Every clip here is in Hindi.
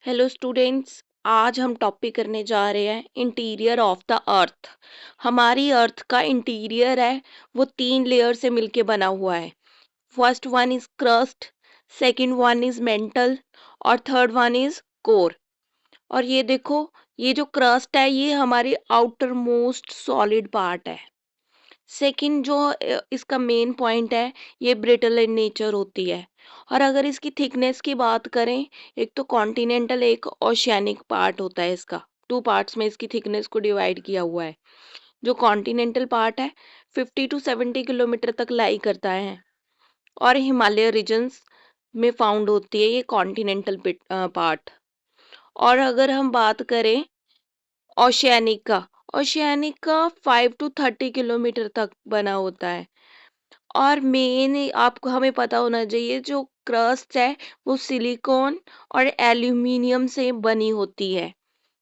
Hello students. आज हम टॉपिक करने जा रहे हैं इंटीरियर ऑफ द अर्थ। हमारी अर्थ का इंटीरियर है वो 3 लेयर से मिलके बना हुआ है। First one is crust, second one is mental और थर्ड वन इज कोर। और ये देखो, ये जो क्रस्ट है ये हमारी आउटर मोस्ट सॉलिड पार्ट है। सेकंड जो इसका मेन पॉइंट है, ये ब्रिटल इन नेचर होती है। और अगर इसकी थिकनेस की बात करें, एक तो कॉन्टिनेंटल एक ओशियानिक पार्ट होता है इसका। 2 पार्ट्स में इसकी थिकनेस को डिवाइड किया हुआ है। जो कॉन्टिनेंटल पार्ट है 50 to 70 किलोमीटर तक लाई करता है और हिमालय रीजन्स में फाउंड होती है ये कॉन्टिनेंटल पार्ट। और अगर हम बात करें ओशियानिक का, ओशियानिक का 5 to 30 किलोमीटर तक बना होता है। और मेन आपको हमें पता होना चाहिए, जो क्रस्ट है वो सिलिकॉन और एल्यूमिनियम से बनी होती है।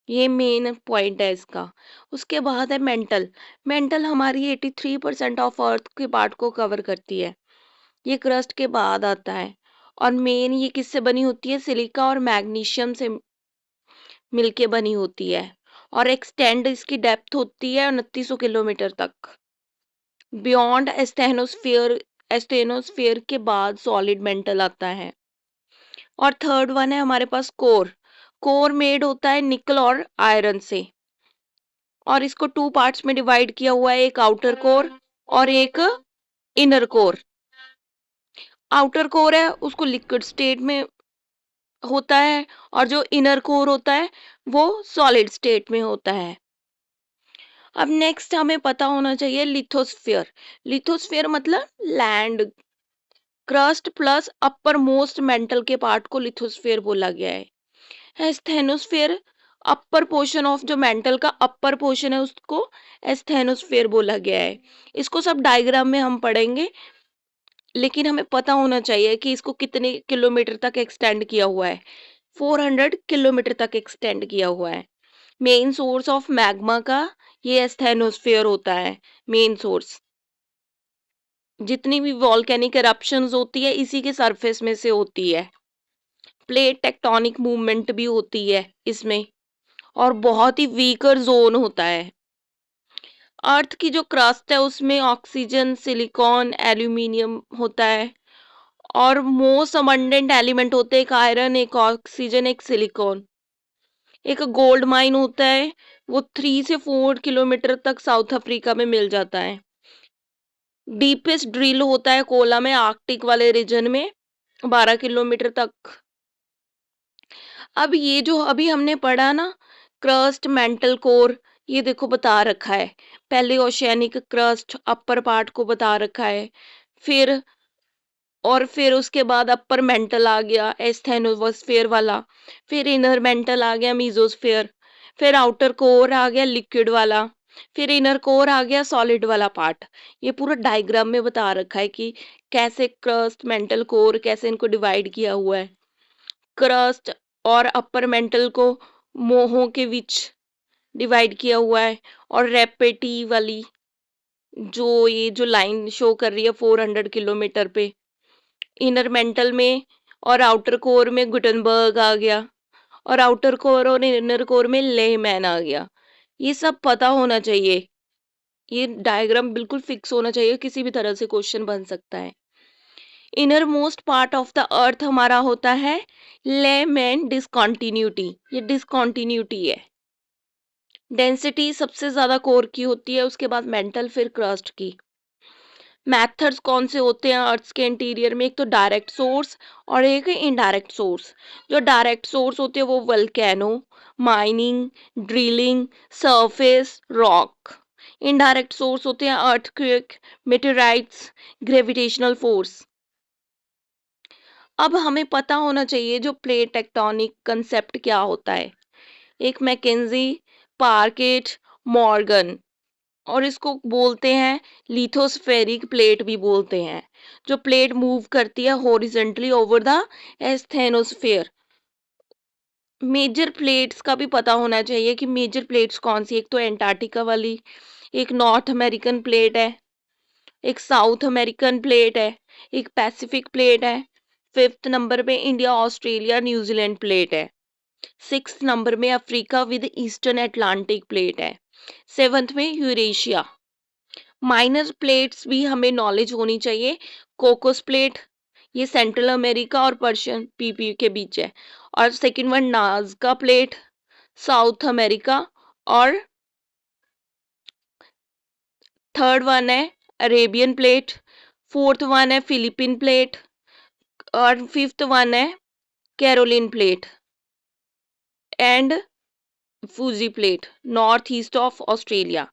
ये मेन पॉइंट है इसका। उसके बाद है मेंटल। मेंटल हमारी 83% ऑफ अर्थ के पार्ट को कवर करती है। ये क्रस्ट के बाद आता है। और मेन ये किससे बनी होती है? सिलिका और मैग्नीशियम से मिलके बनी होती है। और एक्सटेंड इसकी डेप्थ होती है 2900 किलोमीटर तक। बियॉन्ड एस्टेनोस्फेयर के बाद सॉलिड मेंटल आता है। और थर्ड वन है हमारे पास कोर। कोर मेड होता है निकल और आयरन से। और इसको 2 पार्ट्स में डिवाइड किया हुआ है, एक आउटर कोर और एक इनर कोर। आउटर कोर है उसको लिक्विड स्टेट में होता है और जो इनर कोर होता है वो सॉलिड स्टेट में होता है। अब नेक्स्ट हमें पता होना चाहिए लिथोस्फेयर। लिथोस्फेयर मतलब land crust plus upper most mental के पार्ट को लिथोस्फेयर बोला गया है। एस्थेनोस्फेयर अपर पोर्शन ऑफ जो मेंटल का अपर पोर्शन है उसको एस्थेनोस्फेयर बोला गया है। इसको सब डायग्राम में हम पढ़ेंगे, लेकिन हमें पता होना चाहिए कि इसको कितने किलोमीटर तक एक्सटेंड किया हुआ है। 400 किलोमीटर तक एक्सटेंड किया हुआ है। मेन सोर्स ऑफ मैग्मा का ये एस्थेनोस्फेयर होता है। मेन सोर्स जितनी भी वॉल्केनिक एरप्शंस होती है इसी के सरफेस में से होती है। प्लेट टेक्टोनिक मूवमेंट भी होती है इसमें और बहुत ही वीकर जोन होता है। अर्थ की जो क्रस्ट है उसमें ऑक्सीजन, सिलिकॉन, एल्यूमिनियम होता है और मोस्ट अबंडेंट एलिमेंट होते हैं एक आयरन, एक ऑक्सीजन, एक सिलिकॉन। एक गोल्ड माइन होता है, वो 3 से 4 किलोमीटर तक साउथ अफ्रीका में मिल जाता है। डीपेस्ट ड्रिल होता है कोला में, आर्कटिक वाले रीजन में 12 किलोमीटर तक। अब ये जो अभी हमने पढ़ा ना, क्रस्ट, मेंटल, कोर, ये देखो बता रखा है। पहले ओशियानिक क्रस्ट अपर पार्ट को बता रखा है, फिर फिर उसके बाद अपर मेंटल आ गया एस्थेनोस्फेयर वाला, फिर इनर मेंटल आ गया मीजोस्फेयर, फिर आउटर कोर आ गया लिक्विड वाला, फिर इनर कोर आ गया सॉलिड वाला पार्ट। ये पूरा डायग्राम में बता रखा है कि कैसे क्रस्ट, मेंटल, कोर कैसे इनको डिवाइड किया हुआ है। क्रस्ट और अपर मेंटल को मोहों के बीच डिवाइड किया हुआ है। और रेपेटी वाली जो लाइन शो कर रही है 400 किलोमीटर पे, इनर मेंटल में और आउटर कोर में गुटनबर्ग आ गया और आउटर कोर और इनर कोर में लेहमैन आ गया। ये सब पता होना चाहिए। ये डायग्राम बिल्कुल फिक्स होना चाहिए, किसी भी तरह से क्वेश्चन बन सकता है। Inner most part of the अर्थ हमारा होता है लेमैन डिसकॉन्टिन्यूटी। ये डिसकॉन्टिन्यूटी है। डेंसिटी सबसे ज्यादा कोर की होती है, उसके बाद मेंटल, फिर क्रस्ट की। मेथड्स कौन से होते हैं अर्थ के इंटीरियर में? एक तो डायरेक्ट सोर्स और एक इनडायरेक्ट सोर्स। जो डायरेक्ट सोर्स होते हैं वो volcano, mining, drilling, surface, rock. Indirect source होते हैं अर्थक्वेक, मेटेराइट्स, ग्रेविटेशनल फोर्स। अब हमें पता होना चाहिए जो प्लेट टेक्टोनिक कंसेप्ट क्या होता है। एक मैकेंजी, पार्केट, मॉर्गन, और इसको बोलते हैं लिथोस्फेरिक प्लेट भी बोलते हैं। जो प्लेट मूव करती है horizontally over the asthenosphere. Major plates का भी पता होना चाहिए कि मेजर प्लेट्स कौन सी। एक तो एंटार्क्टिका वाली, एक नॉर्थ अमेरिकन प्लेट है, एक साउथ अमेरिकन प्लेट है, एक पैसिफिक प्लेट है, 5th नंबर पे इंडिया, ऑस्ट्रेलिया, न्यूजीलैंड प्लेट है। 6th नंबर में Africa with eastern Atlantic plate है। 7th में यूरेशिया। माइनर प्लेट्स भी हमें नॉलेज होनी चाहिए। कोकोस प्लेट, ये सेंट्रल अमेरिका और पर्शियन पीपी के बीच है। और second one Nazca plate, south America. और थर्ड वन है अरेबियन प्लेट। फोर्थ वन है फिलिपिन प्लेट। और फिफ्थ वन है Caroline plate and Fuji plate, north east of Australia.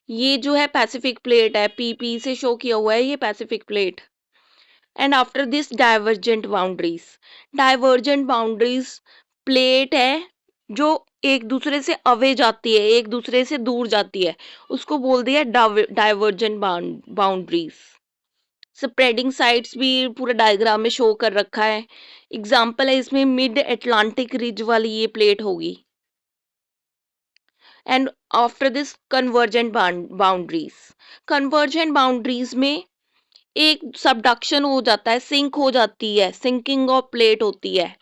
ये जो है पैसिफिक प्लेट है, पीपी से शो किया हुआ है ये Pacific plate. And after this divergent boundaries plate है जो एक दूसरे से अवे जाती है, एक दूसरे से दूर जाती है, उसको बोल दिया डाइवर्जेंट बाउंड्रीज। स्प्रेडिंग साइड्स भी पूरा डायग्राम में शो कर रखा है। एग्जाम्पल है इसमें मिड अटलांटिक रिज वाली ये प्लेट होगी। And after this convergent boundaries में एक सबडक्शन हो जाता है, सिंक हो जाती है, सिंकिंग ऑफ प्लेट होती है,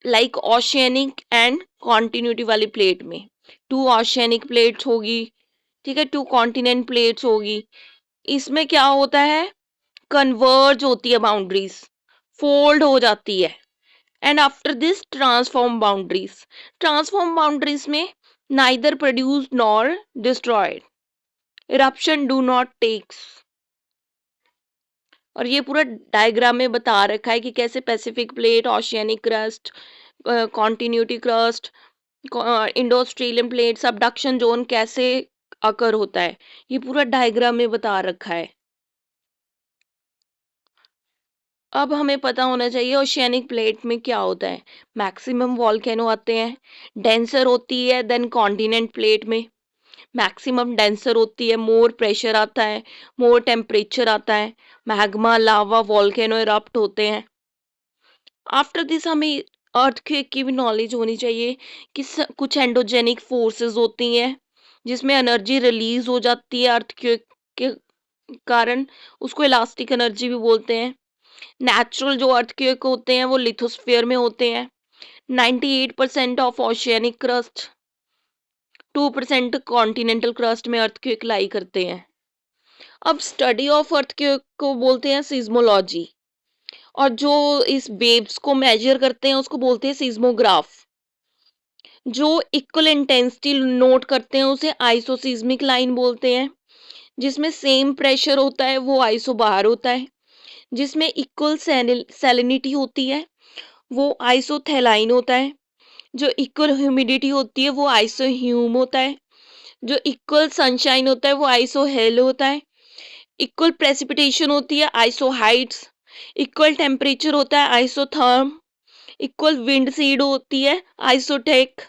लाइक ओशियनिक एंड कॉन्टिन्यूटी वाली प्लेट में 2 ओशियनिक प्लेट्स होगी, ठीक है, 2 कॉन्टिनेंट प्लेट्स होगी। इसमें क्या होता है, कन्वर्ज होती है बाउंड्रीज, फोल्ड हो जाती है। And after this transform boundaries में neither produce nor destroyed, eruption do not takes. और ये पूरा डायग्राम में बता रखा है कि कैसे Pacific plate, oceanic crust, continuity crust, Indo Australian plate, subduction zone कैसे अकर होता है, ये पूरा डायग्राम में बता रखा है। अब हमें पता होना चाहिए ओशियनिक प्लेट में क्या होता है। मैक्सिमम वॉल्केनो आते हैं, डेंसर होती है देन कॉन्टिनेंट प्लेट में मैक्सिमम डेंसर होती है, मोर प्रेशर आता है, मोर टेम्परेचर आता है, मैग्मा, लावा, वॉल्केनो इरप्ट होते हैं। आफ्टर दिस हमें अर्थक्वेक की भी नॉलेज होनी चाहिए कि कुछ एंडोजेनिक फोर्सेस होती हैं जिसमें एनर्जी रिलीज हो जाती है अर्थक्वेक के कारण, उसको इलास्टिक एनर्जी भी बोलते हैं। नेचुरल जो अर्थक्वेक होते हैं वो लिथोस्फीयर में होते हैं। 98% of oceanic crust, 2% continental crust में अर्थक्वेक लाई करते हैं। अब स्टडी ऑफ अर्थक्वेक को बोलते हैं सिज्मोलॉजी, और जो इस वेव्स को मेजर करते हैं उसको बोलते हैं सिज्मोग्राफ। जो इक्वल इंटेंसिटी नोट करते हैं उसे आइसोसिस्मिक लाइन बोलते हैं। जिसमें सेम प्रेशर होता है वो आइसो बार होता है। जिसमें इक्वल सैलिनिटी होती है वो आइसोथैलाइन होता है। जो इक्वल ह्यूमिडिटी होती है वो आइसोह्यूम होता है। जो इक्वल सनशाइन होता है वो आइसोहेल होता है। इक्वल प्रेसिपिटेशन होती है आइसोहाइट्स। इक्वल टेम्परेचर होता है आइसोथर्म। इक्वल विंड सीड होती है आइसोटेक।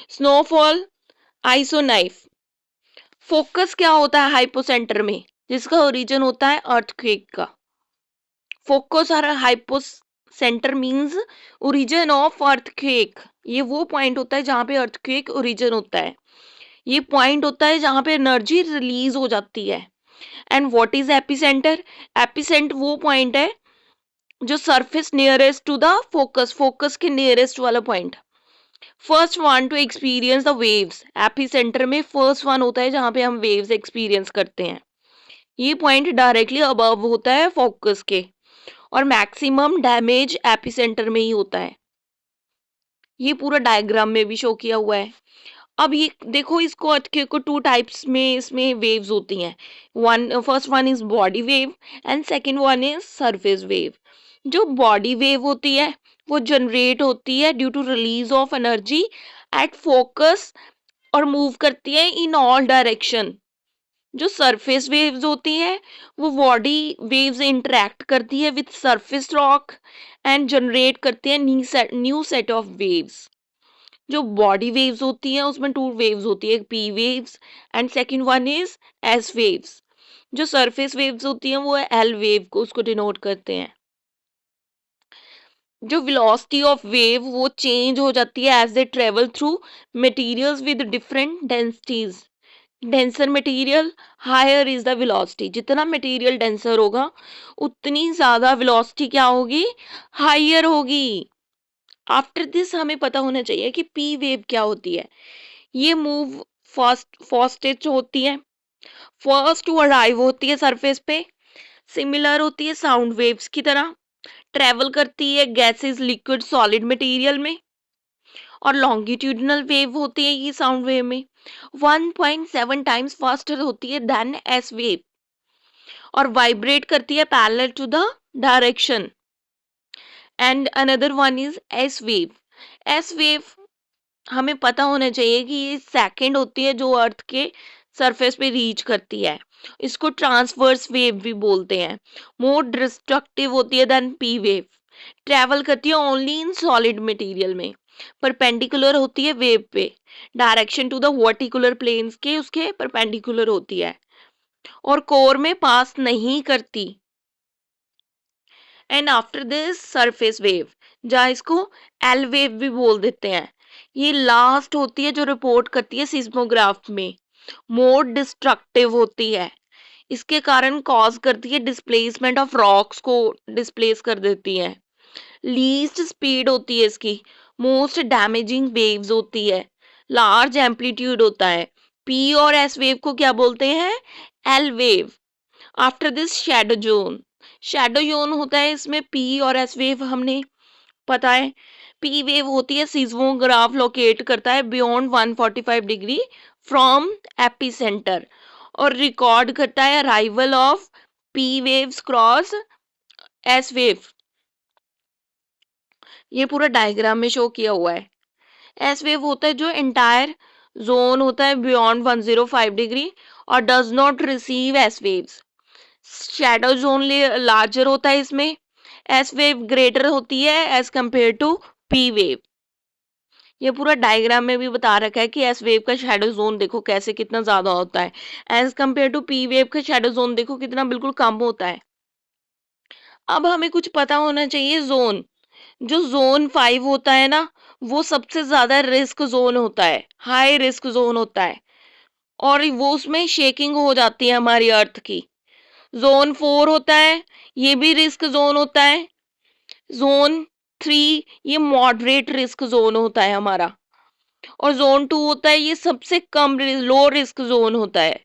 स्नोफॉल आइसोनाइफ। फोकस क्या होता है हाइपोसेंटर में, जिसका ओरिजिन होता है अर्थक्वेक का। फोकस और hypocentre means origin of earthquake. ये वो पॉइंट होता है जहां पे अर्थक्वेक ओरिजिन होता है। ये पॉइंट होता है जहां पे एनर्जी रिलीज हो जाती है। And what is epicentre? Epicentre वो पॉइंट है जो surface nearest to the focus के नियरेस्ट वाला point. First one to experience the waves, epicentre में फर्स्ट वन होता है जहां पे हम वेव्स एक्सपीरियंस करते हैं। ये पॉइंट डायरेक्टली अबव होता है फोकस के, और मैक्सिमम डैमेज एपिसेंटर में ही होता है। ये पूरा डायग्राम में भी शो किया हुआ है। अब ये देखो, इसको अर्थक्वेक को 2 टाइप्स में इसमें वेव्स होती हैं। First one is body wave and second one is surface wave. जो बॉडी वेव होती है वो जनरेट होती है due to release of energy at focus और मूव करती है इन ऑल डायरेक्शन। जो सरफेस वेव्स होती हैं वो बॉडी वेव्स इंटरेक्ट करती है with surface rock and generate करती है न्यू सेट ऑफ वेव्स। जो बॉडी वेव्स होती हैं उसमें 2 वेव्स होती है, एक P waves and second one is S waves. जो सरफेस वेव्स होती हैं वो एल वेव को उसको डिनोट करते हैं। जो वेलोसिटी ऑफ वेव वो चेंज हो जाती है as they travel through materials with different densities. Denser material higher is the velocity. जितना मटेरियल डेंसर होगा उतनी ज्यादा वेलोसिटी क्या होगी, हायर होगी। आफ्टर दिस हमें पता होना चाहिए कि पी वेव क्या होती है। ये मूव फास्टेस्ट होती है, फर्स्ट टू अराइव होती है सरफेस पे, सिमिलर होती है साउंड वेव्स की तरह, ट्रेवल करती है गैसेस लिक्विड सॉलिड मटेरियल में, और लॉन्गिट्यूडिनल वेव होती है ये साउंड वेव में 1.7 टाइम्स फास्टर होती है देन एस वेव, और वाइब्रेट करती है parallel to the direction. And another one is S wave. S wave हमें पता होना चाहिए कि ये सेकंड होती है जो अर्थ के सरफेस पे रीच करती है। इसको ट्रांसवर्स वेव भी बोलते हैं। मोर डिस्ट्रक्टिव होती है देन पी वेव, ट्रैवल करती है ओनली इन सॉलिड मटेरियल में, परपेंडिकुलर होती है वेव पे, direction to the vertical planes के उसके परपेंडिकुलर होती है, और कोर में पास नहीं करती। And after this surface wave, जहाँ इसको एल वेव भी बोल देते हैं, ये लास्ट होती है जो रिपोर्ट करती है सिस्मोग्राफ में, मोर डिस्ट्रक्टिव होती है, इसके कारण कॉज करती है डिस्प्लेसमेंट ऑफ रॉक्स को, डिस्प्लेस कर देती है, लीस्ट स्पीड होती है इसकी, मोस्ट डैमेजिंग वेव्स होती है, लार्ज एम्पलीट्यूड होता है। पी और एस वेव को क्या बोलते हैं? L wave. After this shadow zone, shadow zone होता है इसमें पी और एस वेव हमने पता है। पी वेव होती है सिस्मोग्राफ लोकेट करता है बियॉन्ड 145 डिग्री फ्रॉम एपिसेंटर, और रिकॉर्ड करता है arrival of P waves cross S wave. ये पूरा डायग्राम में शो किया हुआ है। एस वेव होता है जो एंटायर जोन होता है बियॉन्ड 105 डिग्री और does not receive S waves. Shadow zone larger होता है इसमें, एस वेव ग्रेटर होती है as compare to P wave. ये पूरा डायग्राम में भी बता रखा है कि एस वेव का शैडो जोन देखो कैसे कितना ज्यादा होता है, as compare to P wave का शैडो जोन देखो कितना बिल्कुल कम होता है। अब हमें कुछ पता होना चाहिए जोन। जो जोन 5 होता है ना, वो सबसे ज्यादा रिस्क जोन होता है, हाई रिस्क जोन होता है, और वो उसमें शेकिंग हो जाती है हमारी अर्थ की। जोन 4 होता है, ये भी रिस्क जोन होता है। जोन 3 ये मॉडरेट रिस्क जोन होता है हमारा, और जोन 2 होता है ये सबसे कम लो रिस्क जोन होता है।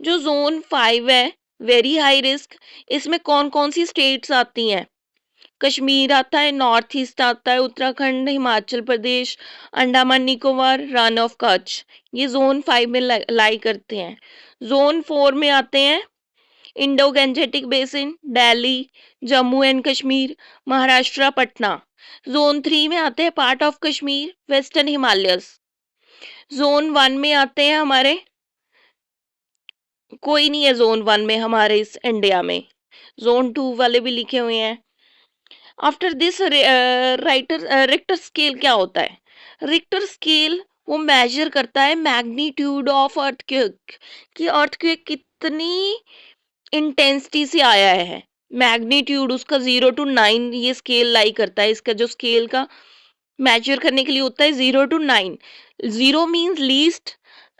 जो जोन 5 है वेरी हाई रिस्क, इसमें कौन कौन सी स्टेट्स आती हैं? कश्मीर आता है, नॉर्थ ईस्ट आता है, उत्तराखंड, हिमाचल प्रदेश, अंडमान निकोबार, रन ऑफ कच्छ, ये जोन 5 में लाई करते हैं। जोन 4 में आते हैं Indo Gangetic basin, Delhi, Jammu and Kashmir, Maharashtra, Patna. Zone 3 में आते हैं part of Kashmir, western Himalayas. Zone 1 में आते हैं हमारे, कोई नहीं है जोन 1 में हमारे इस इंडिया में, जोन 2 वाले भी लिखे हुए हैं। आफ्टर दिस रिक्टर स्केल क्या होता है? रिक्टर स्केल वो मेजर करता है मैग्नीट्यूड ऑफ अर्थक्वेक, कि अर्थक्वेक कितनी इंटेंसिटी से आया है। मैग्नीट्यूड उसका 0 to 9 ये स्केल लाई करता है। इसका जो स्केल का मेजर करने के लिए होता है 0 to 9। 0 means least,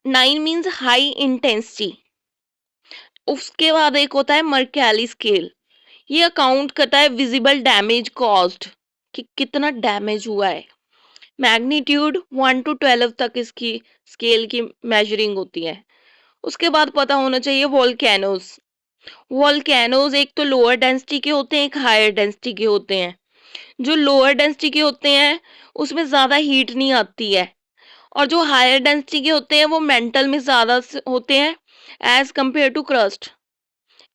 9 means high intensity. उसके बाद एक होता है मर्कैली स्केल, ये अकाउंट करता है विजिबल डैमेज कॉज्ड, कि कितना डैमेज हुआ है। मैग्नीट्यूड 1 to 12 तक इसकी स्केल की मेजरिंग होती है। उसके बाद पता होना चाहिए वोल्केनोज। वोल्केनोज एक तो लोअर डेंसिटी के होते हैं, एक हायर डेंसिटी के होते हैं। जो लोअर डेंसिटी के होते हैं उसमें ज्यादा हीट नहीं आती है, और जो हायर डेंसिटी के होते हैं वो मेंटल में ज्यादा होते हैं as compare to crust.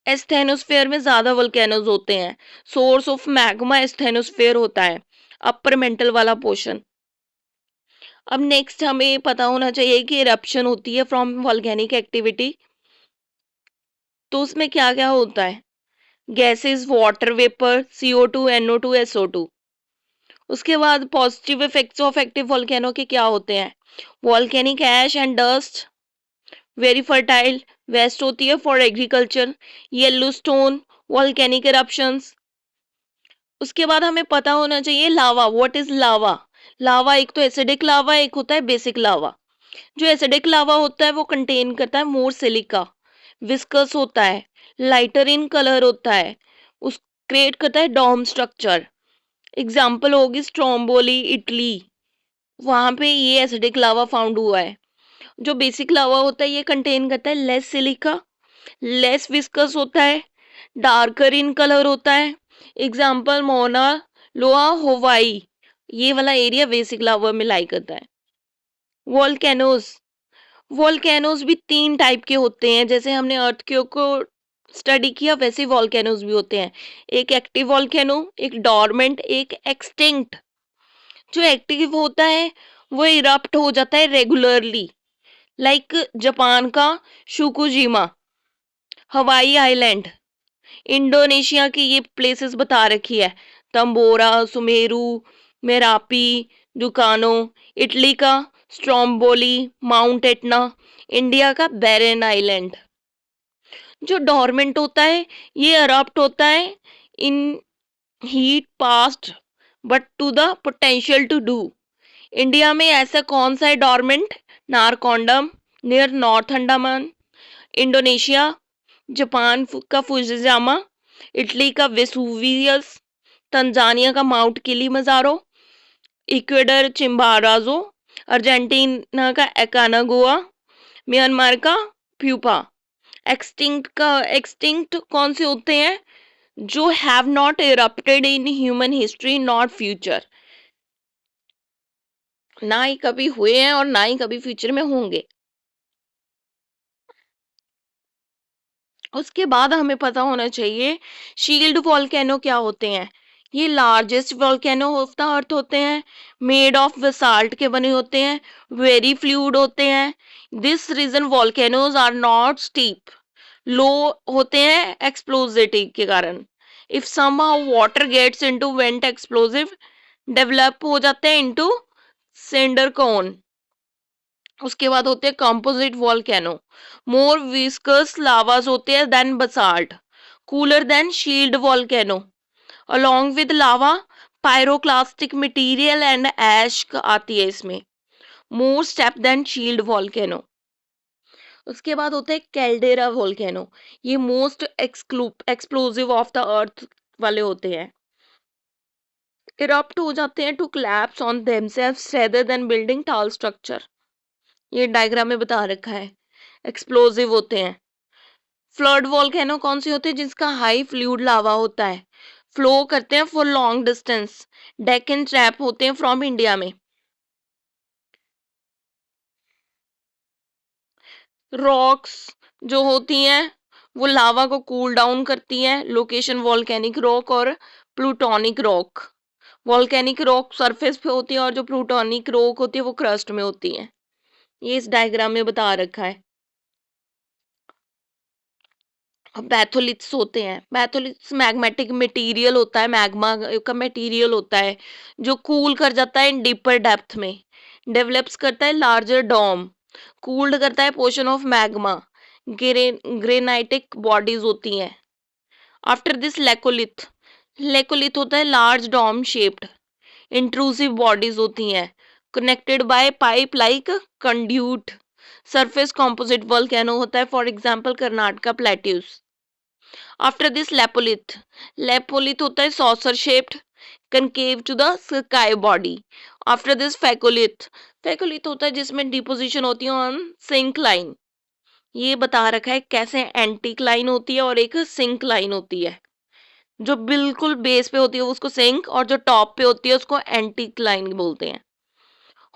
Asthenosphere में ज्यादा वोल्केनोज होते हैं। सोर्स ऑफ मैग्मा एस्थेनोस्फेयर होता है, अपर मेंटल वाला पोर्शन। अब नेक्स्ट हमें पता होना चाहिए कि इरप्शन होती है फ्रॉम वॉल्केनिक एक्टिविटी, तो उसमें क्या क्या होता है? Gases, water vapour, CO2, NO2, SO2। उसके बाद positive effects of active volcano के क्या होते हैं? Volcanic ash and dust, very fertile, waste होती है for agriculture. Yellow stone, volcanic eruptions. उसके बाद हमें पता होना चाहिए लावा, व्हाट इज लावा। लावा एक तो एसिडिक लावा, एक होता है बेसिक लावा। जो एसिडिक लावा होता है वो कंटेन करता है मोर सिलिका, विस्कस होता है, लाइटर इन कलर होता है, उस क्रिएट करता है डॉम स्ट्रक्चर। एग्जाम्पल होगी स्ट्रोम्बोली, इटली, वहां पे ये एसिडिक लावा फाउंड हुआ है। जो बेसिक लावा होता है ये कंटेन करता है लेस सिलिका, लेस विस्कस होता है, डार्कर इन कलर होता है। एग्जाम्पल मोना लोआ हवाई, ये वाला एरिया बेसिक लावा में लाई करता है। वॉल्केनोज, वॉल्केनोज भी 3 टाइप के होते हैं, जैसे हमने अर्थक्वेक को स्टडी किया वैसे वॉल्केनोज भी होते हैं। एक एक्टिव वॉल्केनो, एक डॉर्मेंट, एक एक्सटिंक्ट। जो एक्टिव होता है वो इरप्ट हो जाता है रेगुलरली, लाइक जापान का शुकुजिमा, हवाई आइलैंड, इंडोनेशिया की ये प्लेसेस बता रखी है, तंबोरा, सुमेरु, मेरापी, दुकानो, इटली का स्ट्रोम्बोली, माउंट एटना, इंडिया का बैरन आइलैंड। जो डॉर्मेंट होता है ये अरप्ट होता है in heat past but to the potential to do. India में ऐसा कौन सा है dormant? Narcondam near north Andaman, Indonesia Japan का फुजियामा, इटली का वेसुवियस, तंजानिया का mount Kilimanjaro, Ecuador Chimborazo, Argentina का एकानागुआ, म्यांमार का प्यूपा। एक्सटिंक्ट कौन से होते हैं? जो have not erupted in human history not future, ना ही कभी हुए हैं और ना ही कभी फ्यूचर में होंगे। उसके बाद हमें पता होना चाहिए शील्ड वॉल्केनो क्या होते हैं। ये लार्जेस्ट वॉल्केनो ऑफ द अर्थ होते हैं, मेड ऑफ बेसाल्ट के बने होते हैं, वेरी फ्लूइड होते हैं। This region volcanoes are not steep, low होते हैं एक्सप्लोजिविटी के कारण। If somehow water gets into vent explosive develop हो जाते हैं इनटू सेंडर कोन। उसके बाद होते हैं composite volcano, more viscous lavas होते हैं then basalt, cooler than shield volcano, along with lava pyroclastic material and ash आती है इसमें, more steep than shield volcano. उसके बाद होते हैं कैल्डेरा वॉल्केनो, ये most explosive of the earth वाले होते हैं, इरप्ट हो जाते हैं to collapse on themselves rather than building tall structure. ये डायग्राम में बता रखा है, एक्सप्लोसिव होते हैं। फ्लड वॉल्केनो कौन सी होती है? जिसका हाई फ्लूइड लावा होता है, फ्लो करते हैं for long distance, Deccan trap होते हैं फ्रॉम इंडिया में। रॉक्स जो होती हैं वो लावा को कूल डाउन करती हैं, लोकेशन वॉल्केनिक रॉक और plutonic rock. Volcanic rock surface पे होती है और जो प्लूटोनिक रॉक होती है वो क्रस्ट में होती है। ये इस डायग्राम में बता रखा है। बैथोलिथ्स होते हैं, बैथोलिथ्स मैग्मेटिक मटेरियल होता है, मैग्मा का मटेरियल होता है जो कूल कर जाता है इन डीपर डेप्थ में, डेवलप्स करता है लार्जर डोम, कूल्ड करता है portion of magma, granitic bodies होती हैं। आफ्टर दिस लेकोलिथ, लेकोलिथ होता है large dome shaped intrusive bodies होती हैं, connected by pipe like conduit. Surface composite volcano होता है, for example Karnataka plateaus. After this lopolith, lopolith होता है saucer shaped concave to the sky body. After this phacolith, phacolith होता है जिसमें डिपोजिशन होती है ऑन सिंक लाइन। ये बता रखा है कैसे एंटिक लाइन होती है और एक सिंक लाइन होती है। जो बिल्कुल बेस पे होती है उसको सिंक, और जो टॉप पे होती है उसको एंटिक लाइन बोलते हैं।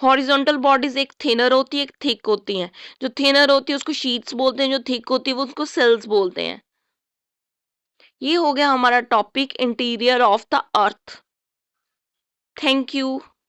हॉरिजॉन्टल बॉडीज एक थिनर होती है एक थिक होती है, जो थिनर होती है उसको शीट्स बोलते हैं, जो थिक होती है वो उसको सेल्स बोलते हैं। ये हो गया हमारा topic interior of the earth. Thank you.